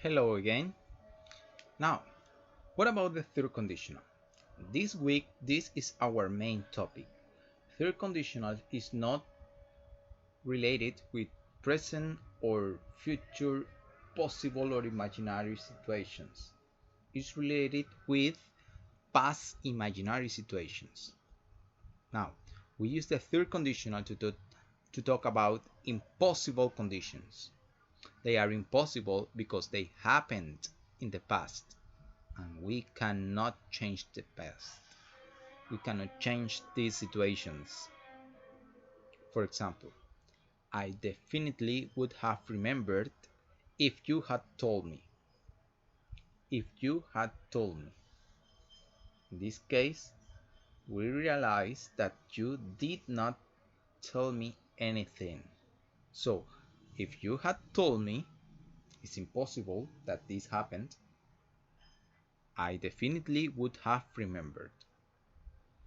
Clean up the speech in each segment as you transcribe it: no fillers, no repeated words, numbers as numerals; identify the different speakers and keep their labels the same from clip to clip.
Speaker 1: Hello again. Now, what about the third conditional? This week, this is our main topic. Third conditional is not related with present or future possible or imaginary situations. It's related with past imaginary situations. Now, we use the third conditional to talk about impossible conditions. They are impossible because they happened in the past and we cannot change the past. We cannot change these situations. For example, I definitely would have remembered if you had told me. If you had told me. In this case, we realize that you did not tell me anything. So, if you had told me, it's impossible that this happened, I definitely would have remembered.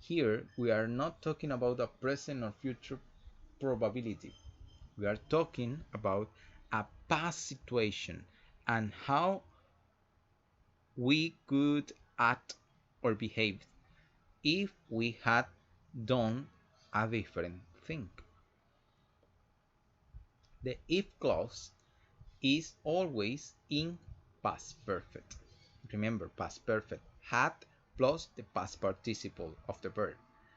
Speaker 1: Here, we are not talking about a present or future probability. We are talking about a past situation and how we could act or behave if we had done a different thing. The if clause is always in past perfect. Remember, past perfect had plus the past participle of the verb.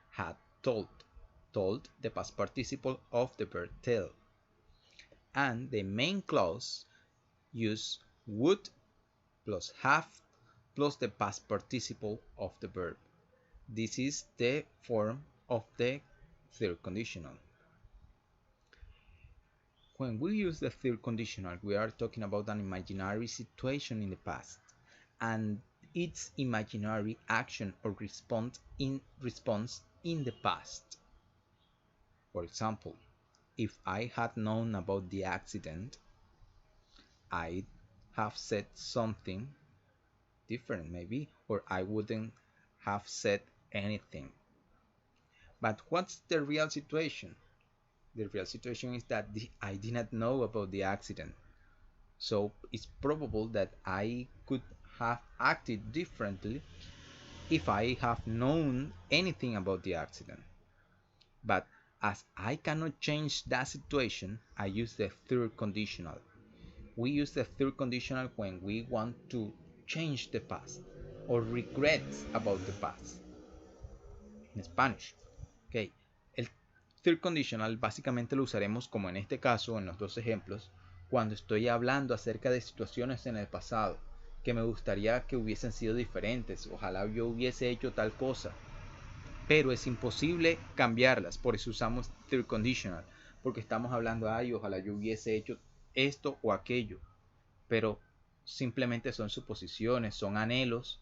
Speaker 1: Had told. Told, the past participle of the verb tell. And the main clause use would plus have plus the past participle of the verb. This is the form of the third conditional. When we use the third conditional, we are talking about an imaginary situation in the past and its imaginary action or response in the past. For example, if I had known about the accident, I'd have said something different maybe, or I wouldn't have said anything. But what's the real situation? The real situation is that I did not know about the accident. So it's probable that I could have acted differently if I have known anything about the accident. But as I cannot change that situation, I use the third conditional. We use the third conditional when we want to change the past or regrets about the past. En Spanish. Okay. El third conditional básicamente lo usaremos como en este caso, en los dos ejemplos, cuando estoy hablando acerca de situaciones en el pasado que me gustaría que hubiesen sido diferentes. Ojalá yo hubiese hecho tal cosa, pero es imposible cambiarlas. Por eso usamos third conditional, porque estamos hablando, ay, ojalá yo hubiese hecho esto o aquello, pero simplemente son suposiciones, son anhelos,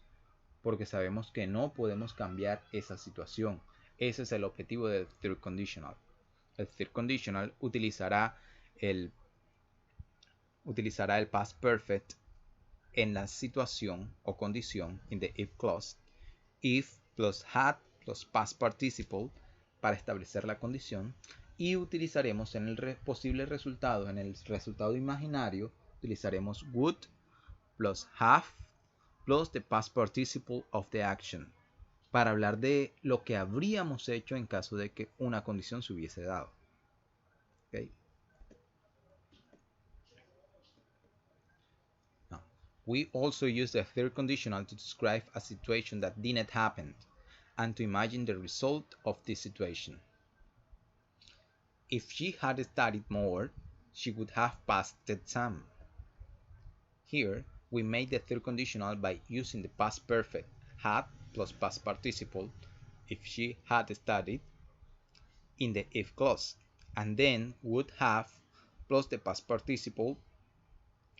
Speaker 1: porque sabemos que no podemos cambiar esa situación. Ese es el objetivo del third conditional. El third conditional utilizará el past perfect en la situación o condición in the if clause, if plus had plus past participle para establecer la condición, y utilizaremos en el posible resultado, en el resultado imaginario, utilizaremos would plus have plus the past participle of the action para hablar de lo que habríamos hecho en caso de que una condición se hubiese dado. Okay. Now, we also use the third conditional to describe a situation that didn't happen and to imagine the result of this situation. If she had studied more, she would have passed the exam. Here, we made the third conditional by using the past perfect had plus past participle if she had studied in the if clause, and then would have plus the past participle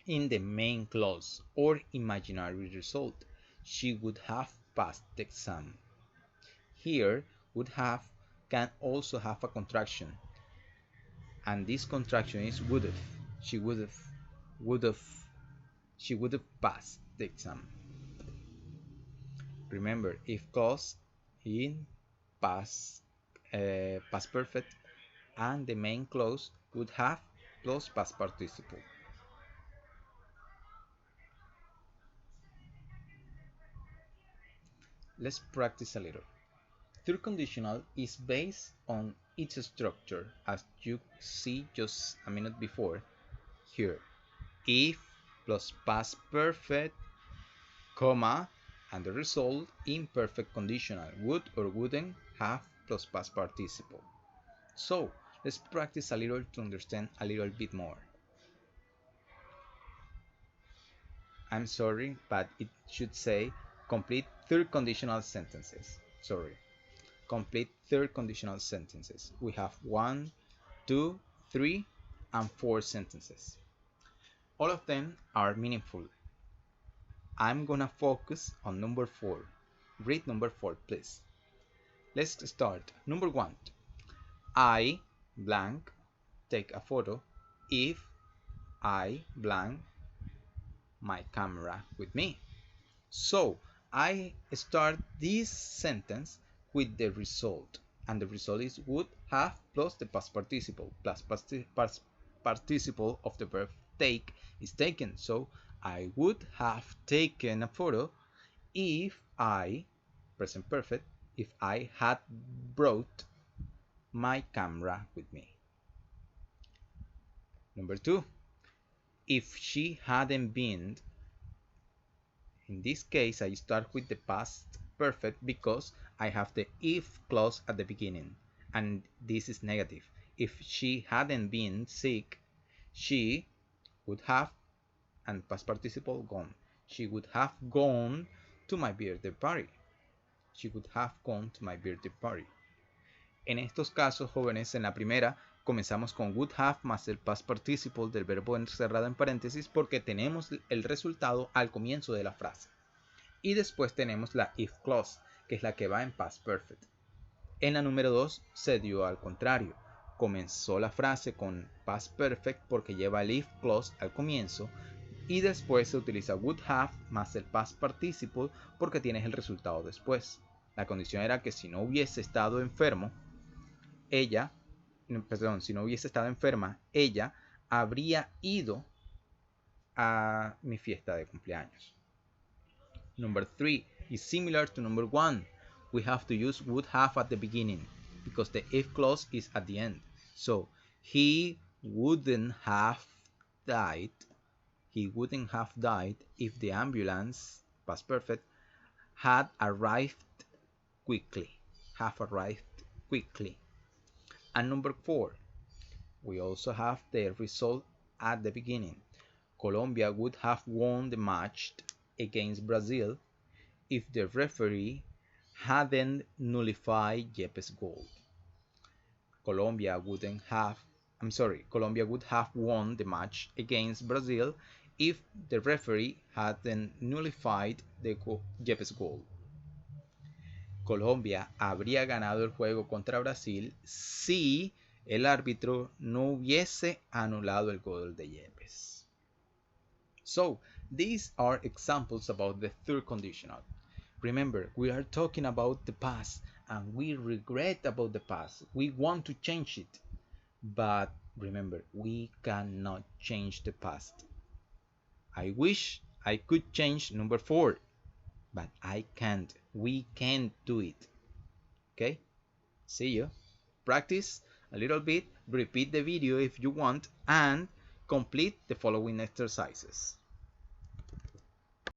Speaker 1: in the main clause or imaginary result. She would have passed the exam. Here, would have can also have a contraction, and this contraction is would have. She would have passed the exam. Remember, if clause in past perfect and the main clause would have plus past participle. let's practice a little. Third conditional is based on its structure, as you see just a minute before here. If plus past perfect, comma, and the result imperfect conditional, would or wouldn't have plus past participle. So let's practice a little to understand a little bit more. I'm sorry, but it should say complete third conditional sentences. Sorry. Complete third conditional sentences. We have 1, 2, 3, and 4 sentences. All of them are meaningful. I'm gonna focus on number 4. Read number 4, please. Let's start. Number 1. I blank take a photo if I blank my camera with me. So I start this sentence with the result, and the result is would have plus the past participle plus past participle of the verb take is taken. So I would have taken a photo if I, present perfect, if I had brought my camera with me. Number 2, if she hadn't been. In this case, I start with the past perfect because I have the if clause at the beginning, and this is negative. If she hadn't been sick, she would have, and past participle gone. She would have gone to my birthday party. She would have gone to my birthday party. En estos casos, jóvenes, en la primera comenzamos con would have más el past participle del verbo encerrado en paréntesis porque tenemos el resultado al comienzo de la frase. Y después tenemos la if clause, que es la que va en past perfect. En la número 2 se dio al contrario. Comenzó la frase con past perfect porque lleva el if clause al comienzo y después se utiliza would have más el past participle porque tienes el resultado después. La condición era que si no hubiese estado enfermo, si no hubiese estado enferma, ella habría ido a mi fiesta de cumpleaños. Number 3 is similar to number 1. We have to use would have at the beginning because the if clause is at the end. So he wouldn't have died. He wouldn't have died if the ambulance, past perfect, had arrived quickly. Have arrived quickly. And number 4, we also have the result at the beginning. Colombia would have won the match against Brazil if the referee hadn't nullified Yepes' goal. Colombia would have won the match against Brazil if the referee hadn't nullified Yepes' goal. Colombia habría ganado el juego contra Brasil si el árbitro no hubiese anulado el gol de Yepes. So, these are examples about the third conditional. Remember, we are talking about the past and we regret about the past. We want to change it. But remember, we cannot change the past. I wish I could change number 4, but I can't. We can't do it. Okay? See you. Practice a little bit, repeat the video if you want, and complete the following exercises.